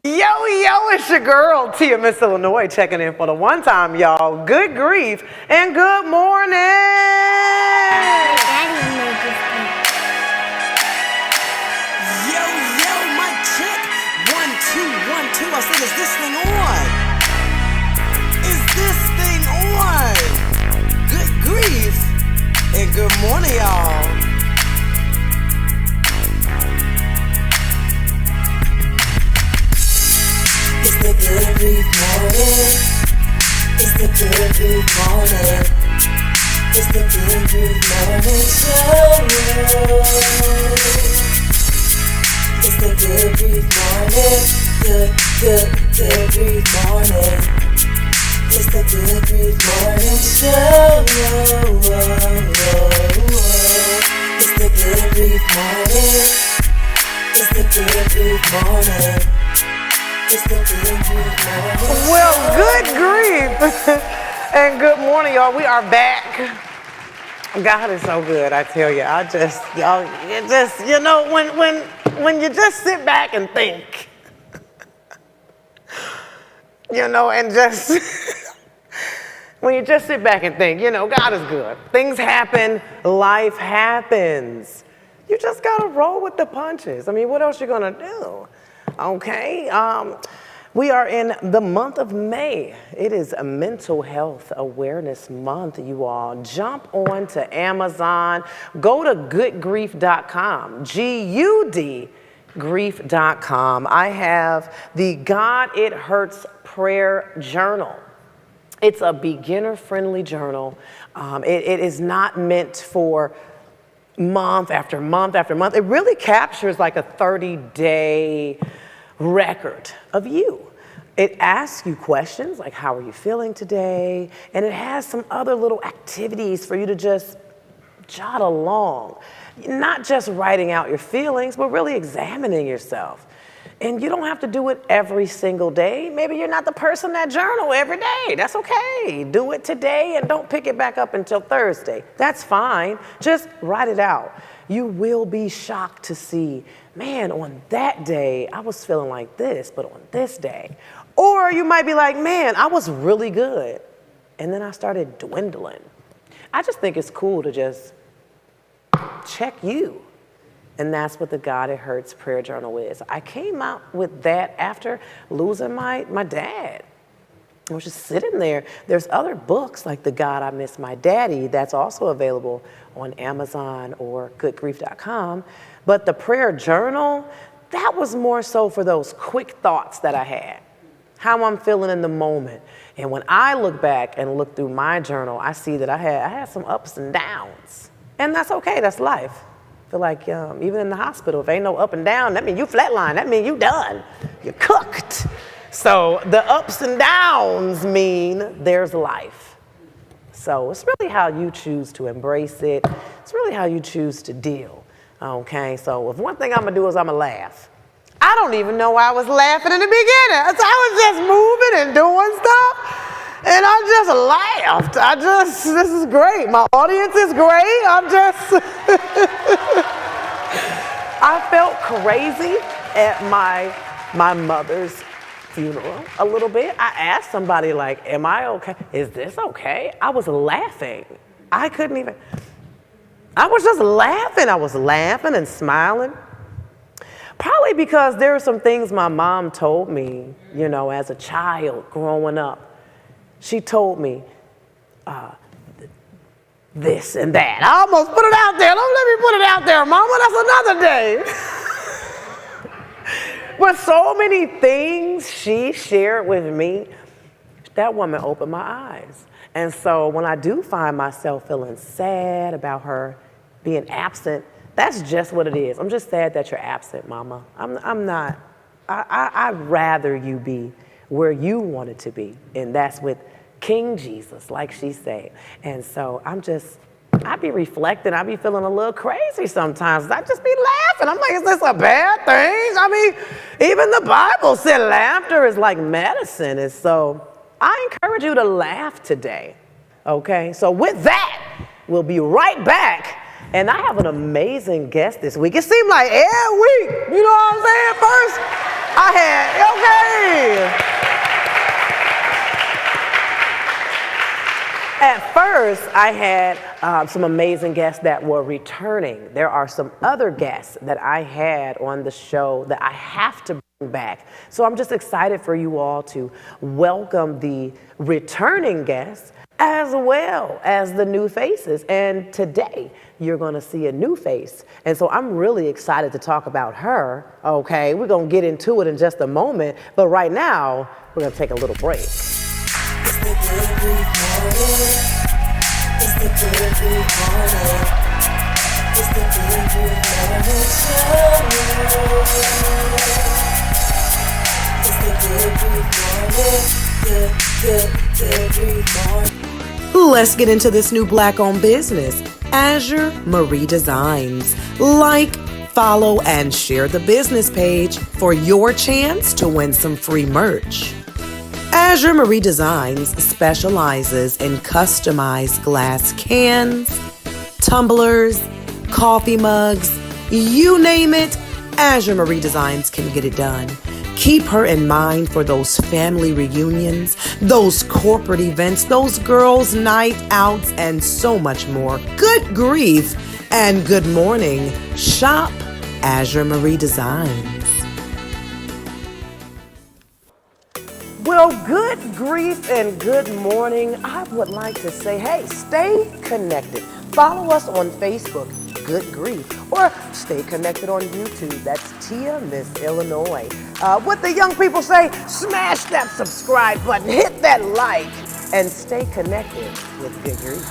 Yo, it's your girl, Tia Miss Illinois, checking in for the one time, y'all. Good grief and good morning. Yo, mic check. 1, 2, 1, 2. I said, is this thing on? Is this thing on? Good grief and good morning, y'all. It's the good grief morning. It's the good grief morning. It's the good grief morning show. It's the good grief morning. Good grief morning. It's the good grief morning show. It's the good grief morning. It's the good grief morning. Well, good grief and good morning, y'all. We are back. God is so good, I tell you. When you just sit back and think, when you just sit back and think, God is good. Things happen, life happens. You just gotta roll with the punches. I mean, what else you gonna do? Okay, we are in the month of May. It is a Mental Health Awareness Month, you all. Jump on to Amazon. Go to goodgrief.com, G-U-D, grief.com. I have the God It Hurts Prayer Journal. It's a beginner-friendly journal. It is not meant for month after month after month. It really captures like a 30-day record of you. It asks you questions like, how are you feeling today? And it has some other little activities for you to just jot along. Not just writing out your feelings, but really examining yourself. And you don't have to do it every single day. Maybe you're not the person that journal every day. That's okay. Do it today and don't pick it back up until Thursday. That's fine. Just write it out. You will be shocked to see, man, on that day, I was feeling like this, but on this day. Or you might be like, man, I was really good. And then I started dwindling. I just think it's cool to just check you. And that's what the God It Hurts Prayer Journal is. I came out with that after losing my dad. I was just sitting there. There's other books like The God I Miss My Daddy that's also available on Amazon or goodgrief.com. But the prayer journal, that was more so for those quick thoughts that I had, how I'm feeling in the moment. And when I look back and look through my journal, I see that I had some ups and downs. And that's okay, that's life. I feel like even in the hospital, if ain't no up and down, that means you flatline, that means you done, you're cooked. So the ups and downs mean there's life. So it's really how you choose to embrace it. It's really how you choose to deal, okay? So if one thing I'm gonna do is I'm gonna laugh. I don't even know why I was laughing in the beginning. So I was just moving and doing stuff, and I just laughed. This is great. My audience is great. I felt crazy at my mother's funeral a little bit. I asked somebody like, am I okay? Is this okay? I was laughing. I was just laughing. I was laughing and smiling. Probably because there are some things my mom told me, as a child growing up. She told me this and that. I almost put it out there. Don't let me put it out there, Mama. That's another day. But so many things she shared with me, that woman opened my eyes. And so when I do find myself feeling sad about her being absent, that's just what it is. I'm just sad that you're absent, Mama. I'd rather you be where you wanted to be. And that's with King Jesus, like she said. And so I be reflecting. I be feeling a little crazy sometimes. I just be laughing. I'm like, is this a bad thing? I mean, even the Bible said laughter is like medicine. And so I encourage you to laugh today, okay? So with that, we'll be right back. And I have an amazing guest this week. It seemed like every week, you know what I'm saying? First, At first, I had some amazing guests that were returning. There are some other guests that I had on the show that I have to bring back. So I'm just excited for you all to welcome the returning guests as well as the new faces. And today, you're gonna see a new face. And so I'm really excited to talk about her, okay? We're gonna get into it in just a moment, but right now, we're gonna take a little break. It's the Good Grief Morning. It's the Good Grief Morning. It's the Good Grief Morning Show. It's the Good Grief Morning. Let's get into this new Black-owned business, Azure Marie Designs. Like, follow, and share the business page for your chance to win some free merch. Azure Marie Designs specializes in customized glass cans, tumblers, coffee mugs, you name it, Azure Marie Designs can get it done. Keep her in mind for those family reunions, those corporate events, those girls' night outs, and so much more. Good grief and good morning. Shop Azure Marie Designs. Well, good grief and good morning. I would like to say, hey, stay connected. Follow us on Facebook, Good Grief, or stay connected on YouTube. That's Tia Miss Illinois. What the young people say, smash that subscribe button, hit that like, and stay connected with Good Grief.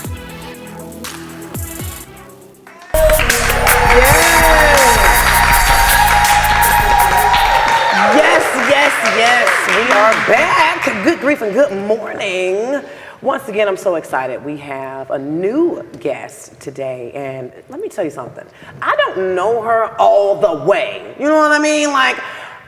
Yes, we are back. Good grief and good morning. Once again, I'm so excited. We have a new guest today, and let me tell you something. I don't know her all the way. You know what I mean? Like,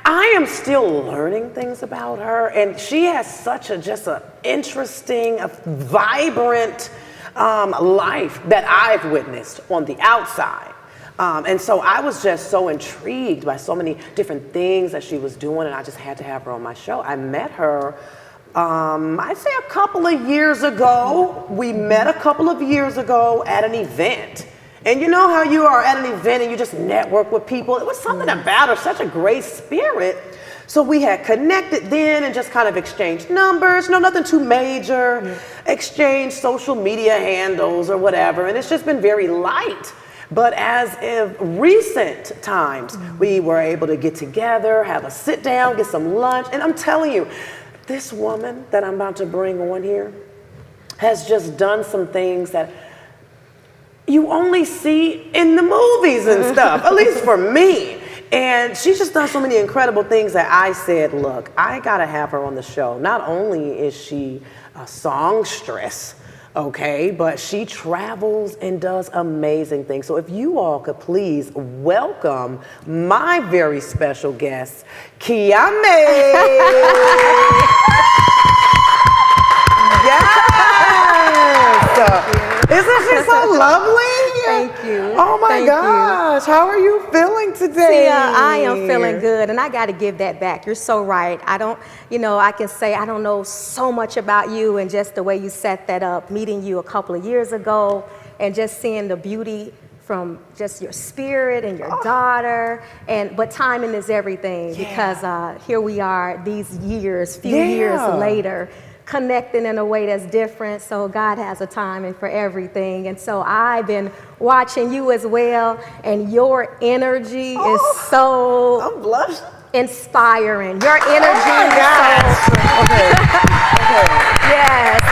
I am still learning things about her, and she has such a interesting, vibrant life that I've witnessed on the outside. And so I was just so intrigued by so many different things that she was doing, and I just had to have her on my show. I met her, I'd say a couple of years ago. We met a couple of years ago at an event. And you know how you are at an event and you just network with people? It was something about her, such a great spirit. So we had connected then and just kind of exchanged numbers, nothing too major, exchanged social media handles or whatever, and it's just been very light. But as of recent times, we were able to get together, have a sit down, get some lunch. And I'm telling you, this woman that I'm about to bring on here has just done some things that you only see in the movies and stuff, at least for me. And she's just done so many incredible things that I said, look, I gotta have her on the show. Not only is she a songstress, okay, but she travels and does amazing things. So if you all could please welcome my very special guest, Keumie. Yes! Isn't she so lovely? Thank you. Oh my gosh, how are you feeling today? Tia, I am feeling good, and I got to give that back. You're so right. I don't, I can say I don't know so much about you, and just the way you set that up, meeting you a couple of years ago, and just seeing the beauty from just your spirit and your daughter, but timing is everything, because here we are these years, few years later, connecting in a way that's different. So God has a timing for everything. And so I've been watching you as well, and your energy is so I'm blushing. Inspiring. Your energy is yes,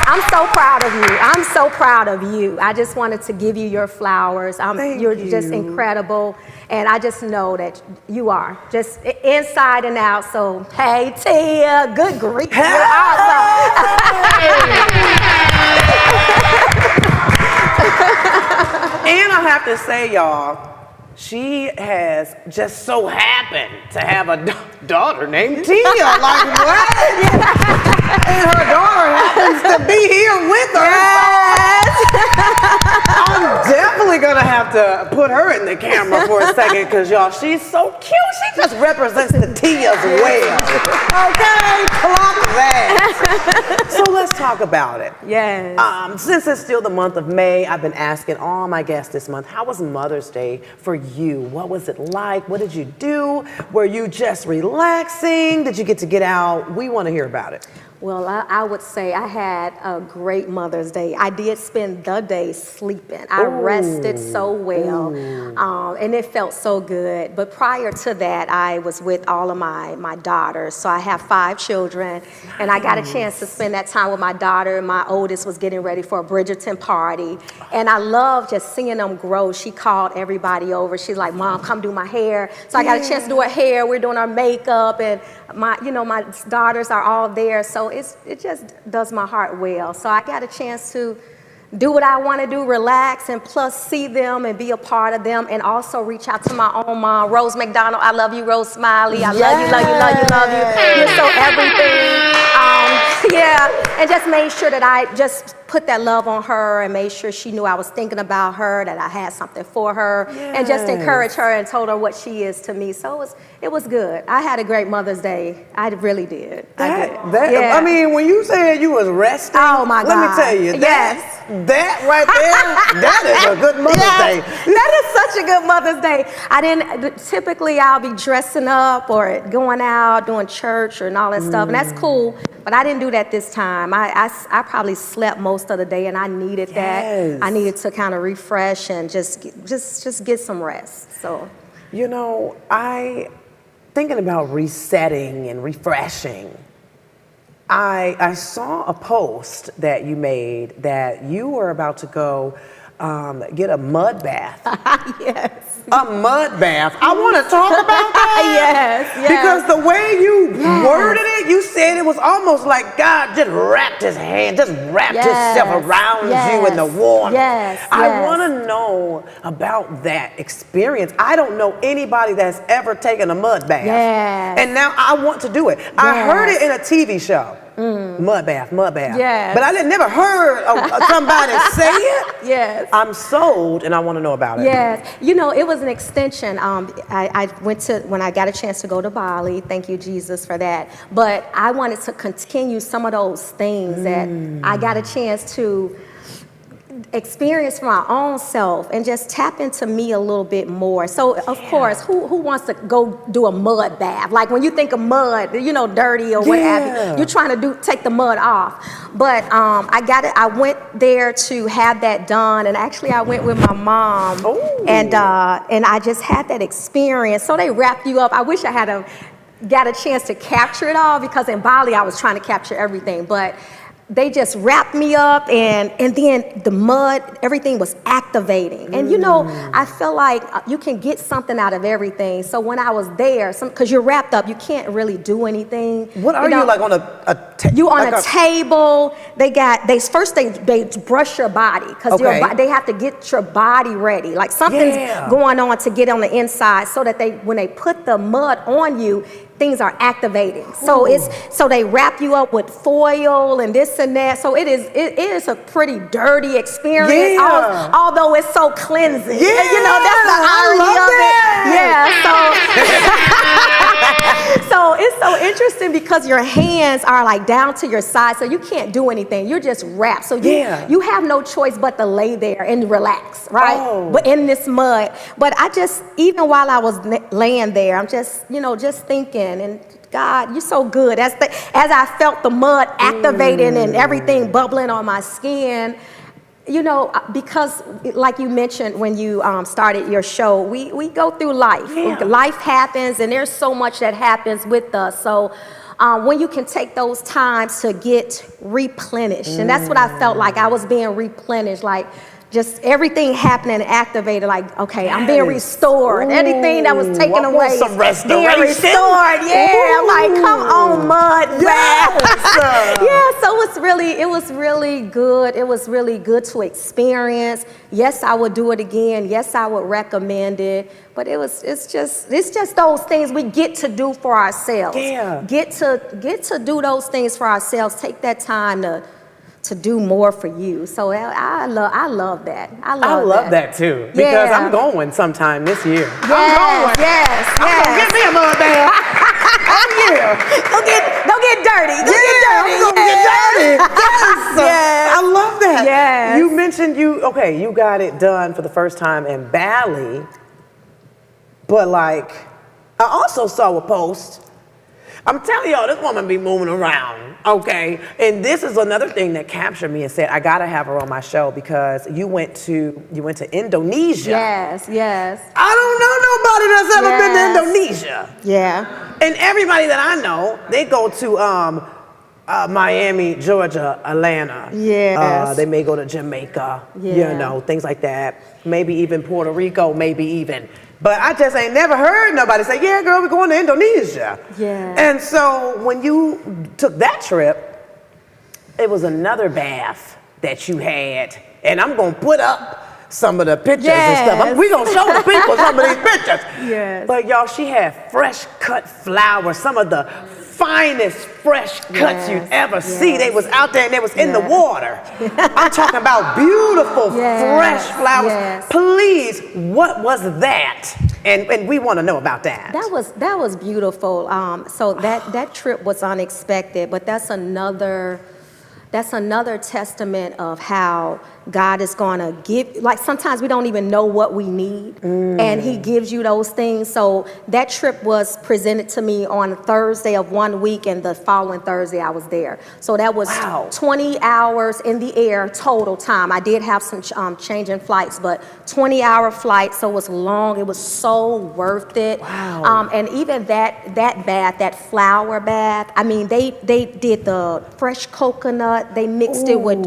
I'm so proud of you. I'm so proud of you. I just wanted to give you your flowers. You're just incredible. And I just know that you are just inside and out. So, hey, Tia, good grief. You're awesome. And I have to say, y'all, she has just so happened to have a daughter named Tia. Like, what? And her daughter happens to be here with her. Yes. I'm definitely going gonna have to put her in the camera for a second, because y'all, she's so cute. She just represents the tea as well. Okay, clock that. So let's talk about it. Yes. Since it's still the month of May, I've been asking all my guests this month, how was Mother's Day for you? What was it like? What did you do? Were you just relaxing? Did you get out? We want to hear about it. Well, I would say I had a great Mother's Day. I did spend the day sleeping. I rested so well, and it felt so good. But prior to that, I was with all of my daughters. So I have 5 children, and I got a chance to spend that time with my daughter. My oldest was getting ready for a Bridgerton party, and I love just seeing them grow. She called everybody over. She's like, "Mom, come do my hair." So I got a chance to do her hair. We're doing our makeup, and my daughters are all there. So it just does my heart well. So I got a chance to do what I want to do, relax, and plus see them and be a part of them, and also reach out to my own mom, Rose McDonald. I love you, Rose Smiley. I love you, love you, love you, love you. You're so everything. And just made sure that I just put that love on her and made sure she knew I was thinking about her, that I had something for her, and just encouraged her and told her what she is to me. So it was good. I had a great Mother's Day. I really did. I mean, when you said you was resting, oh my God. Let me tell you, that right there, that is a good Mother's Day. That is such a good Mother's Day. Typically I'll be dressing up or going out, doing church and all that stuff, and that's cool. But I didn't do that this time. I probably slept most of the day, and I needed that. I needed to kind of refresh and just get some rest. So, thinking about resetting and refreshing, I saw a post that you made that you were about to go get a mud bath. Yes. A mud bath. I want to talk about that. Yes. Because the way you worded it, you said it was almost like God just wrapped his hand, just wrapped himself around you in the warmth. I want to know about that experience. I don't know anybody that's ever taken a mud bath. And now I want to do it. I heard it in a TV show. Mud bath. But I never heard of somebody say it. I'm sold, and I want to know about it. It was an extension. I went to, when I got a chance to go to Bali, thank you, Jesus, for that. But I wanted to continue some of those things that I got a chance to experience for my own self and just tap into me a little bit more. So of course, who wants to go do a mud bath? Like when you think of mud, dirty or what have you, you're trying to take the mud off. But I went there to have that done, and actually I went with my mom, and I just had that experience. So they wrap you up. I wish I had got a chance to capture it all, because in Bali I was trying to capture everything, but they just wrapped me up, and then the mud, everything was activating. And I feel like you can get something out of everything. So when I was there, because you're wrapped up, you can't really do anything. What are you like on a table? You on a table. They brush your body, because they have to get your body ready. Like something's going on to get on the inside, so that when they put the mud on you, things are activating. So so they wrap you up with foil and this and that. So it is a pretty dirty experience. Although it's so cleansing. That's the irony of it. So it's so interesting, because your hands are like down to your side, so you can't do anything. You're just wrapped. So you have no choice but to lay there and relax, right? But in this mud. But even while I was laying there, I'm just thinking, and God, you're so good. As I felt the mud activating and everything bubbling on my skin, because like you mentioned when you started your show, we go through life. Life happens, and there's so much that happens with us. So when you can take those times to get replenished, and that's what I felt like. I was being replenished, like just everything happening and activated, like, okay, I'm being restored. Anything that was taken away some being restored. Like, come on, mud bath. So it was really good. It was really good to experience. Yes, I would do it again. Yes, I would recommend it. But it's just those things we get to do for ourselves. Get to do those things for ourselves. Take that time to do more for you. So I love that. I love that too, because I'm going sometime this year. I'm going. Yes. I'm gonna get me a mud bath. Oh yeah. Go get dirty. Go get dirty. I'm gonna get dirty. Yes. Yes. I love that. Yes. You mentioned you got it done for the first time in Bali, but like, I also saw a post. I'm telling y'all, this woman be moving around, okay? And this is another thing that captured me and said, I gotta have her on my show, because you went to Indonesia. Yes. I don't know nobody that's ever been to Indonesia. Yeah. And everybody that I know, they go to Miami, Georgia, Atlanta. Yes. They may go to Jamaica, things like that. Maybe even Puerto Rico, maybe even. But I just ain't never heard nobody say, yeah, girl, we're going to Indonesia. Yeah. And so when you took that trip, it was another bath that you had. And I'm going to put up some of the pictures and stuff. We're going to show the people some of these pictures. Yes. But y'all, she had fresh cut flowers, some of the finest fresh cuts you'd ever see. They was out there and they was in the water. I'm talking about beautiful, fresh flowers. Yes. Please, what was that? And we want to know about that. That was beautiful. So that trip was unexpected, but that's another testament of how God is going to give, like sometimes we don't even know what we need, and he gives you those things. So that trip was presented to me on Thursday of one week, and the following Thursday I was there. So that was 20 hours in the air total time. I did have some changing flights, but 20-hour flight, so it was long. It was so worth it. Wow. And even that bath, that flower bath, I mean, they did the fresh coconut, they mixed it with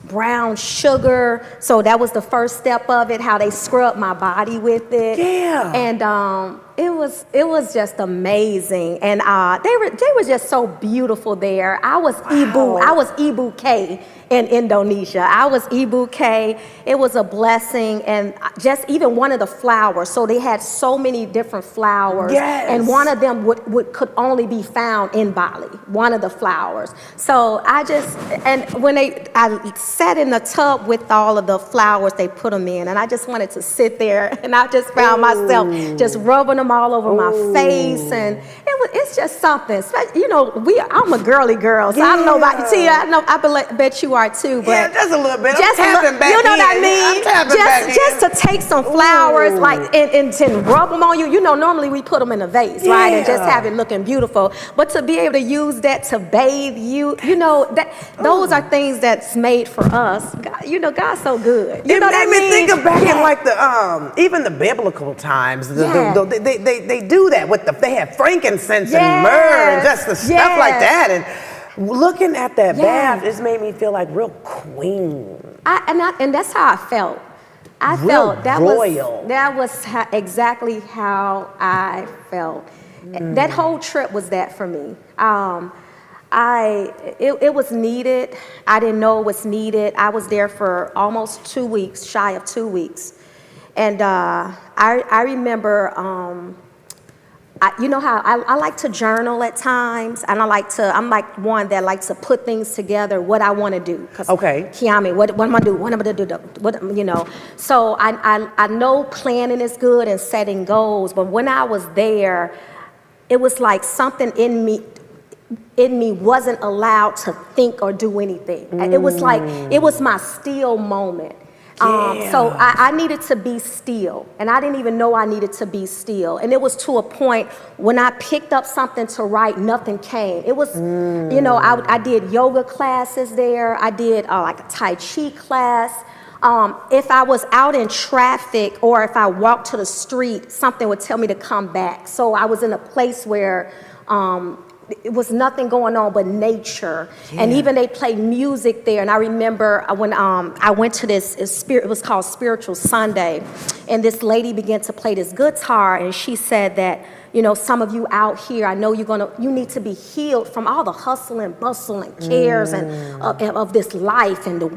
brown sugar. So that was the first step of it, how they scrubbed my body with it. Yeah. And it was just amazing. And they were just so beautiful there. I was Ibu K in Indonesia. I was Ibu K. It was a blessing. And just even one of the flowers. So they had so many different flowers. Yes. And one of them could only be found in Bali, one of the flowers. So when I sat in the tub with all of the flowers they put them in, and I just wanted to sit there, and I just found myself just rubbing them all over my face, and it's just something. You know, I'm a girly girl, so I don't know about you. I bet you are too. But just a little bit. Just I'm tapping back you know what I in. mean? I'm tapping back in. Just to take some flowers, like and rub them on you. You know, normally we put them in a vase, right, and just have it looking beautiful. But to be able to use that to bathe you, you know, those are things that's made for us. God, you know, God's so good. You know what I mean? It made me think of back in like the even the biblical times. They do that with they have frankincense and myrrh and just the stuff like that. And looking at that bath, it's made me feel like real queen. And that's how I felt. I felt that royal. That was exactly how I felt. That whole trip was that for me. It was needed. I didn't know it was needed. I was there for almost 2 weeks, shy of 2 weeks. And I remember, you know how I like to journal at times, and I'm like one that likes to put things together, what I want to do. Okay. Keumie, what am I gonna do? What am I gonna do? You know. So I know planning is good and setting goals, but when I was there, it was like something in me wasn't allowed to think or do anything. It was like, it was my still moment. So I needed to be still, and I didn't even know I needed to be still. And it was to a point when I picked up something to write, nothing came. It was, you know, I did yoga classes there. I did like a Tai Chi class. If I was out in traffic or if I walked to the street, something would tell me to come back. So I was in a place where it was nothing going on but nature. And even they played music there. And I remember when I went to it was called Spiritual Sunday, and this lady began to play this guitar, and she said that, you know, some of you out here, I know you need to be healed from all the hustle and bustle and cares and of this life and the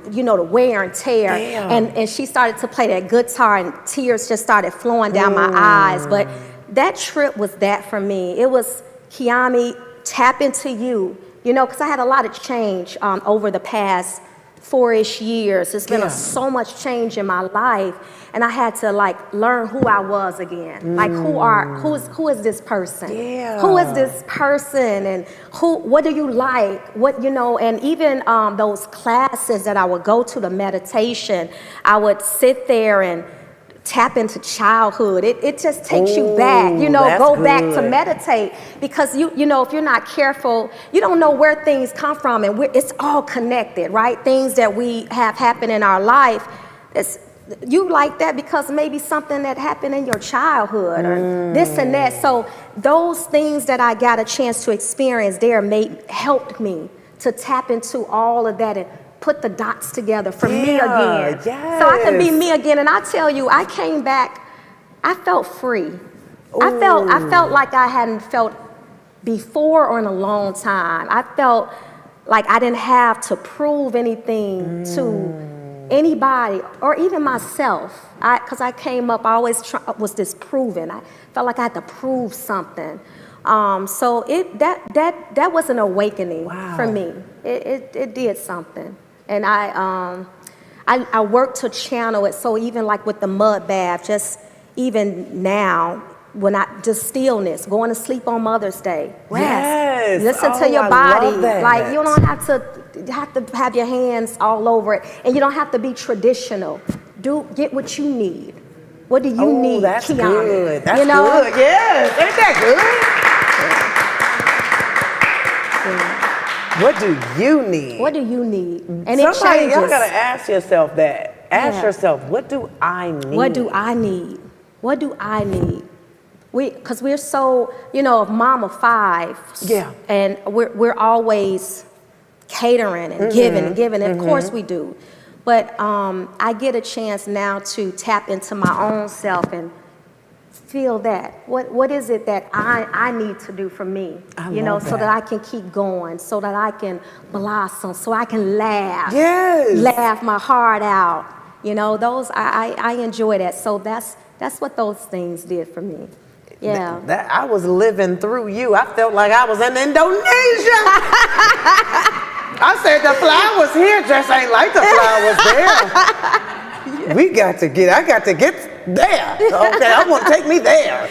wear and tear. And she started to play that guitar, and tears just started flowing down my eyes. But that trip was that for me. It was, Keumie, tap into you. you know, because I had a lot of change over the past 4-ish years. There's been so much change in my life, and I had to like learn who I was again. Like who is this person? Yeah. Who is this person, and what do you like? What, you know, and even those classes that I would go to, the meditation, I would sit there and tap into childhood. It just takes you back, you know, go back to meditate, because you know, if you're not careful, you don't know where things come from, and it's all connected, right? Things that we have happen in our life, you like that because maybe something that happened in your childhood or this and that. So those things that I got a chance to experience there helped me to tap into all of that and put the dots together for me again. Yes. So I can be me again. And I tell you, I came back, I felt free. I felt like I hadn't felt before or in a long time. I felt like I didn't have to prove anything to anybody or even myself. Because I came up, I always was disproving. I felt like I had to prove something. So that was an awakening for me. It did something. And I worked to channel it. So even like with the mud bath, just even now, when just stillness, going to sleep on Mother's Day, rest, yes. Listen to your body. Like you don't have to have your hands all over it, and you don't have to be traditional. Get what you need. What do you need, that's Keumie? good. That's you know? good. Yes, ain't that good? What do you need? What do you need? And Somebody, it changes. y'all gotta ask yourself that. Ask yourself, what do I need? What do I need? What do I need? Because we're so, you know, a mom of 5. Yeah. And we're always catering and giving and giving, and of course we do. But I get a chance now to tap into my own self and feel that. What is it that I need to do for me? You know, so that I can keep going, so that I can blossom, so I can laugh. Yes. Laugh my heart out. You know, those I enjoy that. So that's what those things did for me. Yeah. That I was living through you. I felt like I was in Indonesia. I said the flowers here just ain't like the flowers there. I got to get there. Okay, I want to take me there.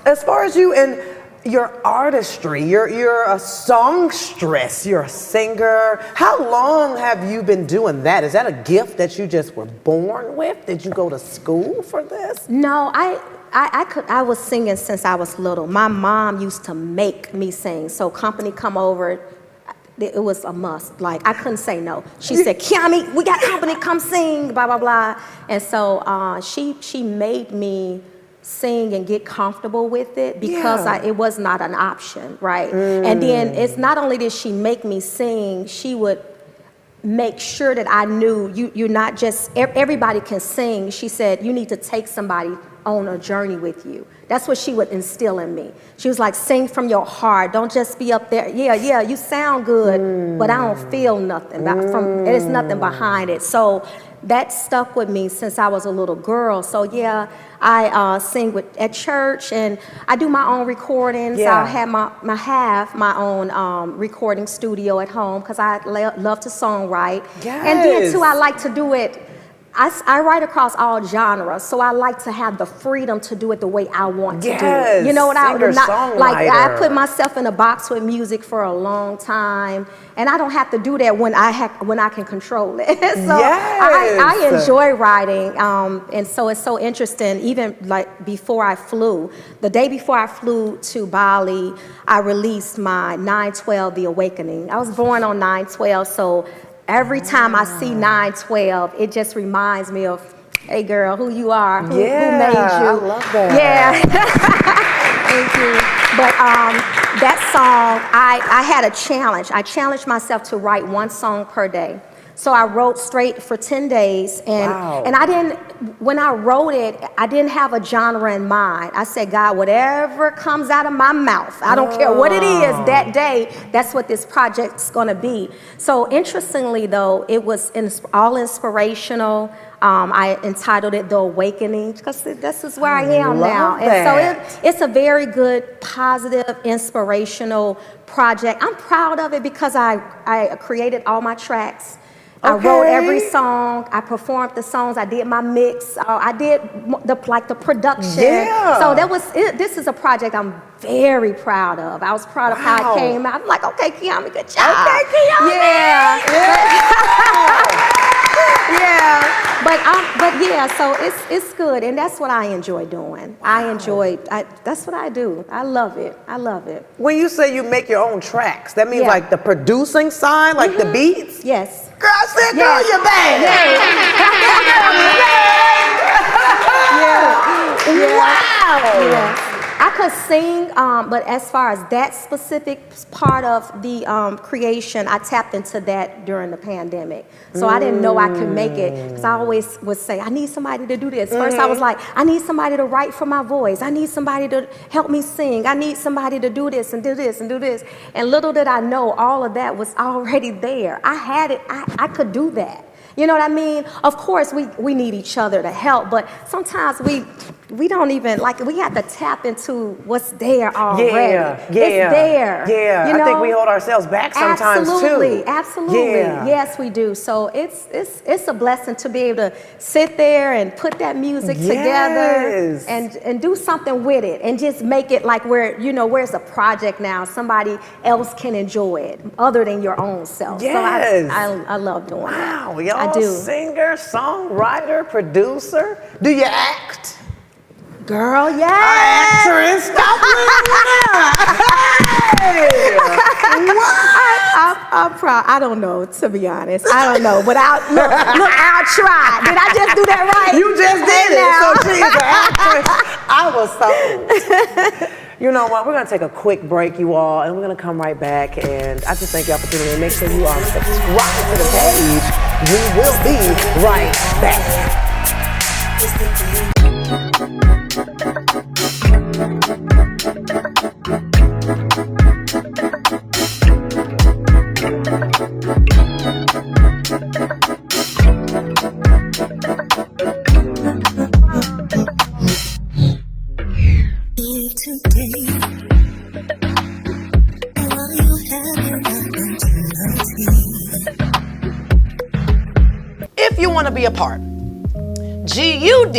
As far as you and your artistry, you're a songstress, you're a singer. How long have you been doing that? Is that a gift that you just were born with? Did you go to school for this? No, I was singing since I was little. My mom used to make me sing. So company come over, it was a must. Like, I couldn't say no. She said, Keumie, we got company, come sing, blah, blah, blah. And so she made me sing and get comfortable with it because it was not an option, right? And then it's not only did she make me sing, she would make sure that I knew you're not just, everybody can sing. She said, you need to take somebody on a journey with you. That's what she would instill in me. She was like, sing from your heart. Don't just be up there. Yeah, you sound good, but I don't feel nothing. There's nothing behind it. So that stuck with me since I was a little girl. So yeah, I sing at church, and I do my own recordings. I have my own recording studio at home because I love to songwrite. Yes. And then too, I like to do it. I write across all genres, so I like to have the freedom to do it the way I want to do it. You know what I mean? Like, I put myself in a box with music for a long time, and I don't have to do that when I can control it. So I enjoy writing, and so it's so interesting. Even like before I flew, the day before I flew to Bali, I released my 9/12, The Awakening. I was born on 9/12, so every time I see 9/12, it just reminds me of, hey girl, who you are, who made you. I love that. Yeah, thank you. But that song, I had a challenge. I challenged myself to write one song per day. So I wrote straight for 10 days, and Wow. and I didn't. When I wrote it, I didn't have a genre in mind. I said, God, whatever comes out of my mouth, I don't care what it is that day. That's what this project's gonna be. So interestingly, though, it was all inspirational. I entitled it The Awakening because this is where I am now. Love And so that. it's a very good, positive, inspirational project. I'm proud of it because I created all my tracks. I wrote every song. I performed the songs. I did my mix. I did the production. Yeah. So that was it. This is a project I'm very proud of. I was proud of how it came out. I'm like, okay, Keumie, good job. Okay, Keumie. Yeah. Yeah, but yeah, so it's good, and that's what I enjoy doing. That's what I do. I love it. I love it. When you say you make your own tracks, that means Yeah. like the producing side, like the beats? Yes. Girl, sit Yes. girl, you're bad. Yeah. Wow. Yes. I could sing, but as far as that specific part of the creation, I tapped into that during the pandemic. So I didn't know I could make it, because I always would say, I need somebody to do this. First I was like, I need somebody to write for my voice. I need somebody to help me sing. I need somebody to do this and do this and do this. And little did I know, all of that was already there. I had it, I could do that. You know what I mean? Of course, we need each other to help, but sometimes we don't even, like, we have to tap into what's there already. Yeah. It's there. Yeah, You know? I think we hold ourselves back sometimes Absolutely, too. absolutely. Yeah. Yes, we do. So it's a blessing to be able to sit there and put that music together and do something with it and just make it like where it's a project now. Somebody else can enjoy it other than your own self. Yes. So I love doing that. Wow, y'all I do. singer, songwriter, producer. Do you act? Girl, yes. Actress, stop Hey! I'm proud. I don't know, to be honest. I don't know, but I'll try. Did I just do that right? You just did it. Now. So she is an actress. I was sold. You know what? We're going to take a quick break, you all, and we're going to come right back. And I just thank y'all for tuning in. Make sure you are subscribed to the page. We will be right back. If you want to be a part, GUD,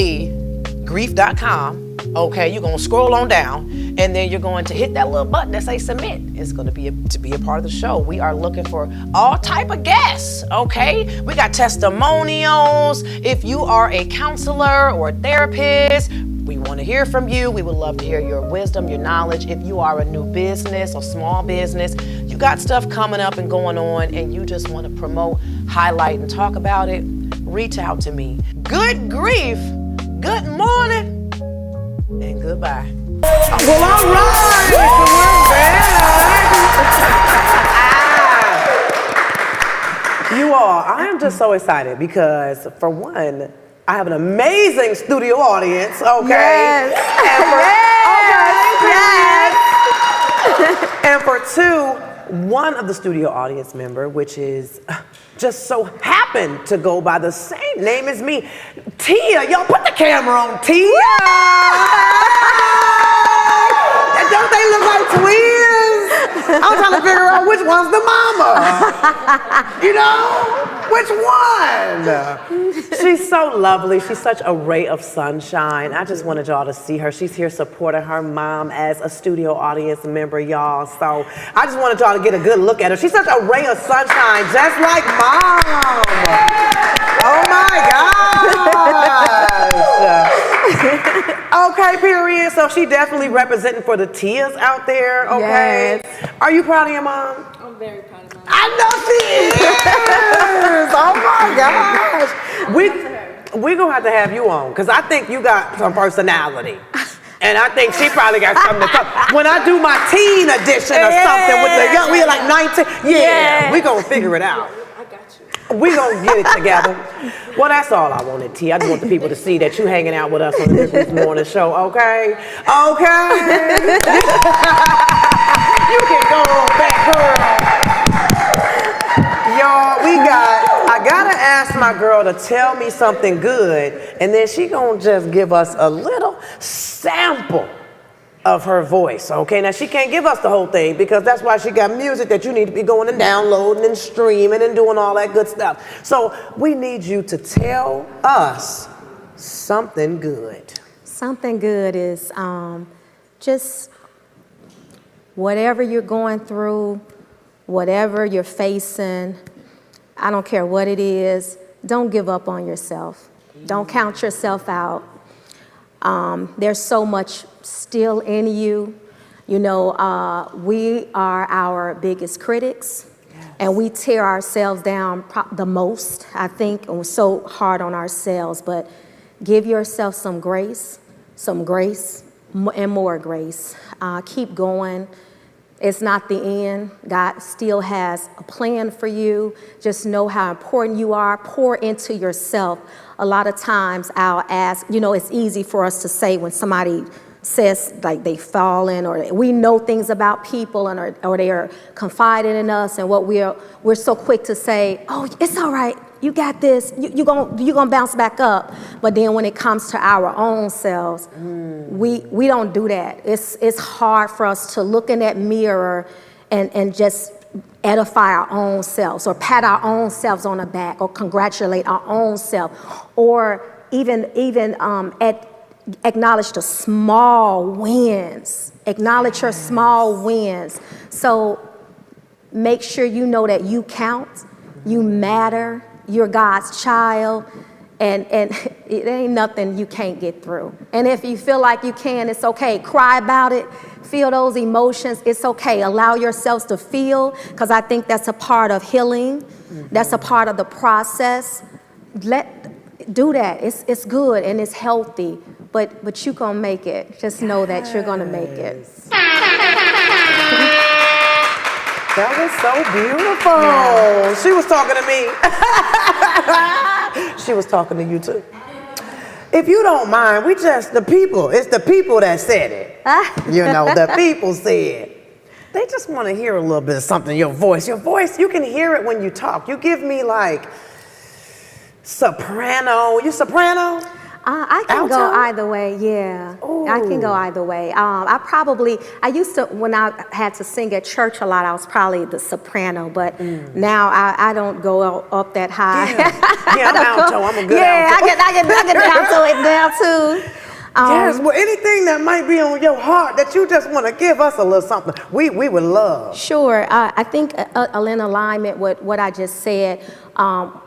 okay, you're going to scroll on down, and then you're going to hit that little button that says submit. It's going to be a part of the show. We are looking for all type of guests, okay? We got testimonials. If you are a counselor or a therapist, we want to hear from you. We would love to hear your wisdom, your knowledge. If you are a new business or small business, you got stuff coming up and going on, and you just want to promote, highlight, and talk about it, reach out to me. Good grief, good morning, and goodbye. Well, all right, we're back. You all, I am just so excited because, for one, I have an amazing studio audience, okay? Yes. And for two, one of the studio audience member, which is just so happened to go by the same name as me, Tia. Y'all put the camera on Tia. Don't they look like twins? I'm trying to figure out which one's the mama. You know? Which one? She's so lovely. She's such a ray of sunshine. I just wanted y'all to see her. She's here supporting her mom as a studio audience member, y'all. So I just wanted y'all to get a good look at her. She's such a ray of sunshine, just like mom. Oh my gosh. Okay, period. So she definitely representing for the Tias out there, okay? Yes. Are you proud of your mom? I'm very proud of my mom. I know she is! Oh my gosh. We're gonna have to have you on, because I think you got some personality. And I think she probably got something to talk. When I do my teen edition or something with the young, we're like 19. Yeah, we're gonna figure it out. I got you. We gonna get it together. Well, that's all I wanted, T. I just want the people to see that you hanging out with us on the This Morning Show, okay? Okay. You can go on back, girl. Y'all, I gotta ask my girl to tell me something good, and then she gonna just give us a little sample of her voice, okay? Now, she can't give us the whole thing because that's why she got music that you need to be going and downloading and streaming and doing all that good stuff. So we need you to tell us something good. Something good is just whatever you're going through, whatever you're facing, I don't care what it is, don't give up on yourself. Don't count yourself out. There's so much still in you. You know, we are our biggest critics, and we tear ourselves down the most, I think, and we're so hard on ourselves. But give yourself some grace, and more grace. Keep going. It's not the end. God still has a plan for you. Just know how important you are. Pour into yourself. A lot of times I'll ask, you know, it's easy for us to say when somebody says like they've fallen, or we know things about people, and or they are confiding in us, and what we're so quick to say, oh, it's all right, you got this, you're gonna bounce back up. But then when it comes to our own selves, we don't do that. It's hard for us to look in that mirror and just edify our own selves, or pat our own selves on the back, or congratulate our own self, or even acknowledge the small wins. Acknowledge your small wins. So make sure you know that you count, you matter, you're God's child, and it ain't nothing you can't get through. And if you feel like you can, it's okay. Cry about it. Feel those emotions. It's okay. Allow yourselves to feel, because I think that's a part of healing. That's a part of the process. Do that. It's good and it's healthy. But you're going to make it. Just know that you're going to make it. That was so beautiful. Yeah. She was talking to me. She was talking to you too. If you don't mind, it's the people that said it. You know, the people said. They just want to hear a little bit of something. Your voice, you can hear it when you talk. You give me like soprano. You soprano? I can go either way, yeah. Ooh. I can go either way. I used to, when I had to sing at church a lot, I was probably the soprano, but now I don't go up that high. Yeah, I'm alto. I'm a good alto. Yeah, I get alto it down too. Yes, well, anything that might be on your heart that you just want to give us a little something, we would love. Sure. I think in alignment with what I just said,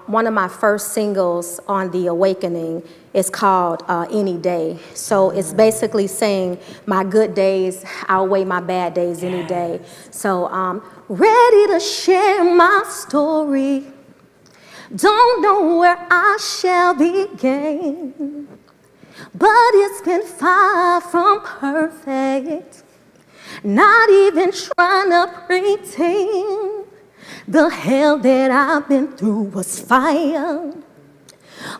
one of my first singles on The Awakening is called Any Day. So it's basically saying my good days outweigh my bad days any day. So I'm ready to share my story. Don't know where I shall begin, but it's been far from perfect. Not even trying to pretend. The hell that I've been through was fire.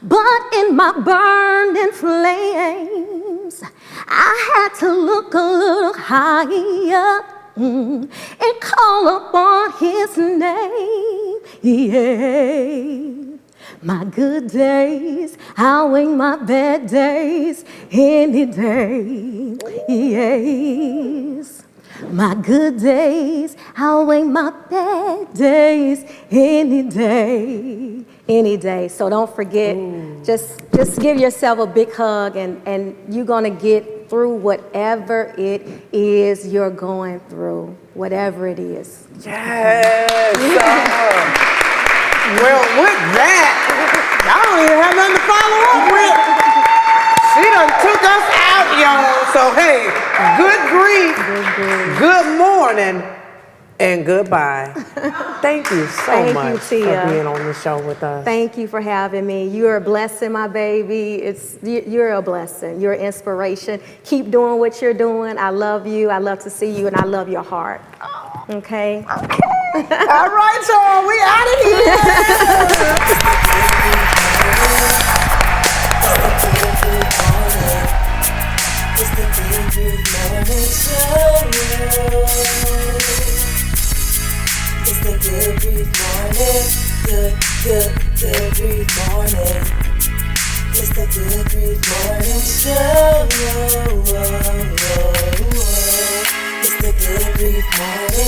But in my burning flames, I had to look a little higher and call upon his name. Yeah. My good days outweigh my bad days any day. Yes. My good days outweigh my bad days any day. Any day. So don't forget, just give yourself a big hug, and you're gonna get through whatever it is you're going through. Whatever it is. Yes. Well, with that, I don't even have nothing to follow up with. She done took us out, y'all. So, hey, good grief, good morning, and goodbye. Thank you so much for being on the show with us. Thank you for having me. You're a blessing, my baby. You're a blessing. You're an inspiration. Keep doing what you're doing. I love you. I love to see you, and I love your heart. Okay? Okay. All right, y'all, we out of here. It's the Kimbrough Morning Show. It's the Kimbrough Morning. Good morning. It's the Kimbrough Morning Show. It's the Kimbrough Morning.